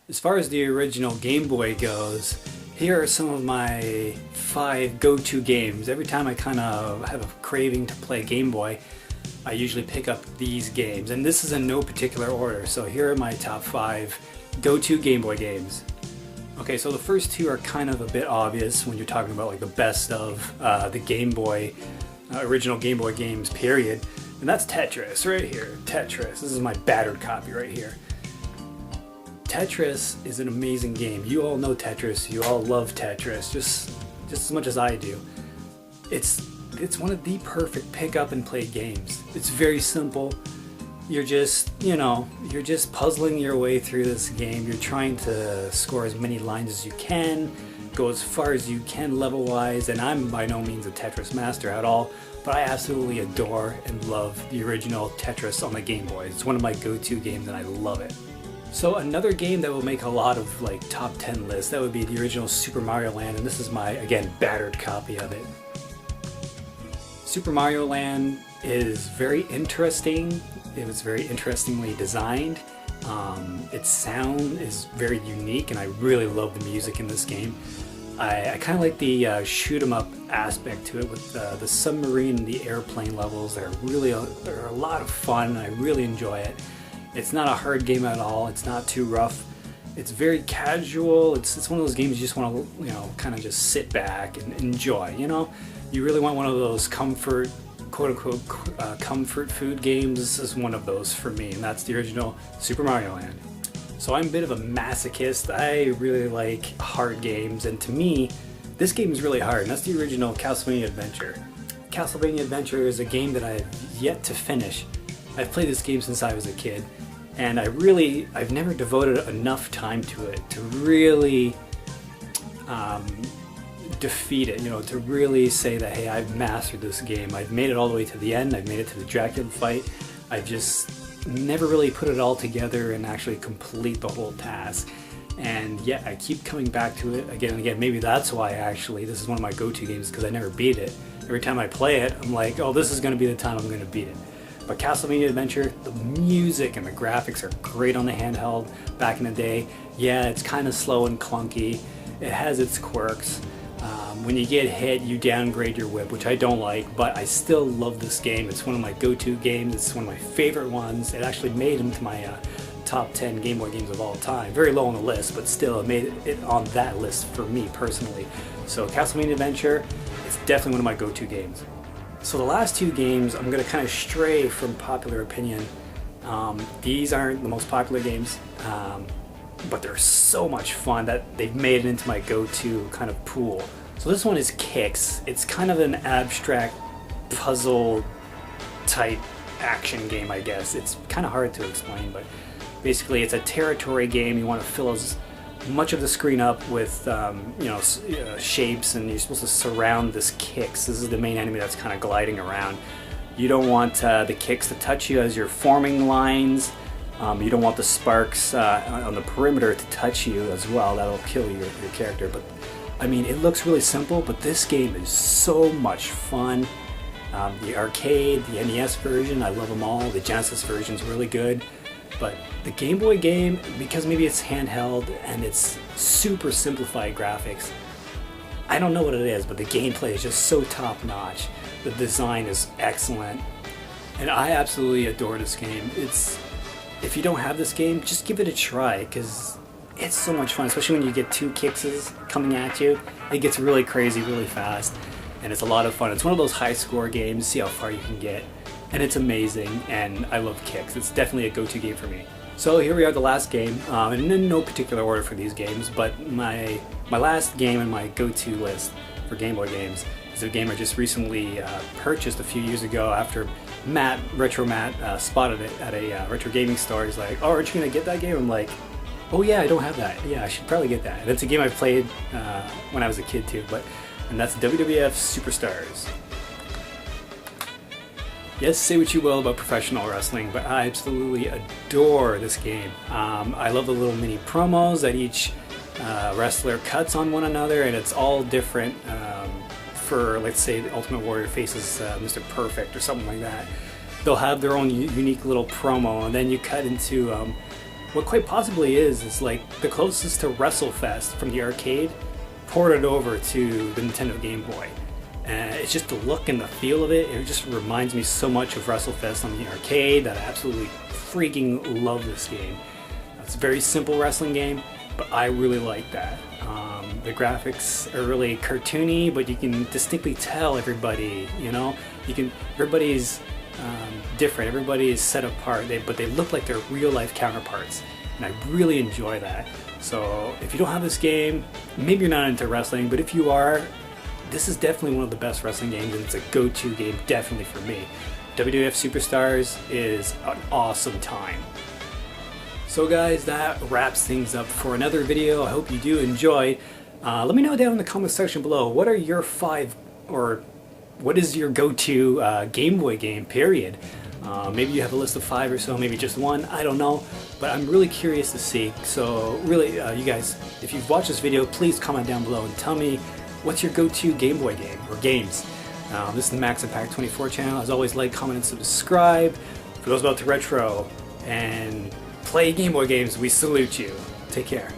As far as the original Game Boy goes, here are some of my 5 go-to games. Every time I kind of have a craving to play Game Boy, I usually pick up these games. And this is in no particular order, so here are my top 5 go-to Game Boy games. Okay, so the first two are kind of a bit obvious when you're talking about like the best of the Game Boy, original Game Boy games, period. And that's Tetris right here. Tetris. This is my battered copy right here. Tetris is an amazing game. You all know Tetris. You all love Tetris just as much as I do. It's one of the perfect pick up and play games. It's very simple. You're just, you're just puzzling your way through this game. You're trying to score as many lines as you can, go as far as you can level-wise, and I'm by no means a Tetris master at all, but I absolutely adore and love the original Tetris on the Game Boy. It's one of my go-to games and I love it. So another game that will make a lot of like top 10 lists, that would be the original Super Mario Land, and this is my, again, battered copy of it. Super Mario Land is very interesting. It was very interestingly designed. Its sound is very unique, and I really love the music in this game. I kind of like the shoot 'em up aspect to it with the submarine and the airplane levels. They're a lot of fun. I really enjoy it. It's not a hard game at all. It's not too rough. It's very casual. It's one of those games you just want to kind of just sit back and enjoy. You really want one of those comfort, quote-unquote, comfort food games. This is one of those for me, and that's the original Super Mario Land. So I'm a bit of a masochist. I really like hard games, and to me, this game is really hard, and that's the original Castlevania Adventure. Castlevania Adventure is a game that I've yet to finish. I've played this game since I was a kid, and I've never devoted enough time to it to really defeat it, to really say that, hey, I've mastered this game. I've made it all the way to the end. I've made it to the Dracula fight. I've just never really put it all together and actually complete the whole task. And yet I keep coming back to it again and again. Maybe that's why this is one of my go-to games, because I never beat it. Every time I play it, I'm like, oh, this is going to be the time I'm going to beat it. But Castlevania Adventure, the music and the graphics are great on the handheld back in the day. Yeah, it's kind of slow and clunky. It has its quirks. When you get hit, you downgrade your whip, which I don't like, but I still love this game. It's one of my go-to games. It's one of my favorite ones. It actually made it into my top 10 Game Boy games of all time. Very low on the list, but still it made it on that list for me personally. So Castlevania Adventure, it's definitely one of my go-to games. So the last two games, I'm going to kind of stray from popular opinion. These aren't the most popular games, but they're so much fun that they've made it into my go-to kind of pool. So this one is Kicks. It's kind of an abstract puzzle type action game, I guess. It's kind of hard to explain, but basically it's a territory game. You want to fill as much of the screen up with shapes, and you're supposed to surround this Kicks. This is the main enemy that's kind of gliding around. You don't want the Kicks to touch you as you're forming lines. You don't want the sparks on the perimeter to touch you as well. That'll kill your character. But I mean, it looks really simple, but this game is so much fun. The arcade, the NES version, I love them all. The Genesis version's really good. But the Game Boy game, because maybe it's handheld and it's super simplified graphics, I don't know what it is, but the gameplay is just so top-notch. The design is excellent, and I absolutely adore this game. If you don't have this game, just give it a try, because it's so much fun, especially when you get two Kickses coming at you. It gets really crazy really fast, and it's a lot of fun. It's one of those high-score games, see how far you can get. And it's amazing, and I love Kicks. It's definitely a go-to game for me. So here we are, the last game, and in no particular order for these games, but my last game in my go-to list for Game Boy games is a game I just recently purchased a few years ago after Retro Matt spotted it at a retro gaming store. He's like, oh, aren't you going to get that game? I'm like, oh yeah, I don't have that. Yeah, I should probably get that. And it's a game I played when I was a kid too, and that's WWF Superstars. Yes, say what you will about professional wrestling, but I absolutely adore this game. I love the little mini promos that each wrestler cuts on one another, and it's all different. For, let's say, the Ultimate Warrior faces Mr. Perfect or something like that. They'll have their own unique little promo, and then you cut into what quite possibly is like the closest to WrestleFest from the arcade ported over to the Nintendo Game Boy. And it's just the look and the feel of it. It just reminds me so much of WrestleFest on the arcade that I absolutely freaking love this game. It's a very simple wrestling game, but I really like that. The graphics are really cartoony, but you can distinctly tell everybody, you know? Everybody's different, everybody is set apart, but they look like their real life counterparts. And I really enjoy that. So if you don't have this game, maybe you're not into wrestling, but if you are, this is definitely one of the best wrestling games, and it's a go-to game definitely for me. WWF Superstars is an awesome time. So guys, that wraps things up for another video. I hope you do enjoy. Let me know down in the comment section below, what are your 5, or what is your go-to Game Boy game, period? Maybe you have a list of 5 or so, maybe just one, I don't know. But I'm really curious to see. So really, you guys, if you've watched this video, please comment down below and tell me what's your go-to Game Boy game, or games. This is the Max Impact 24 channel. As always, like, comment, and subscribe. For those about to retro and play Game Boy games, we salute you. Take care.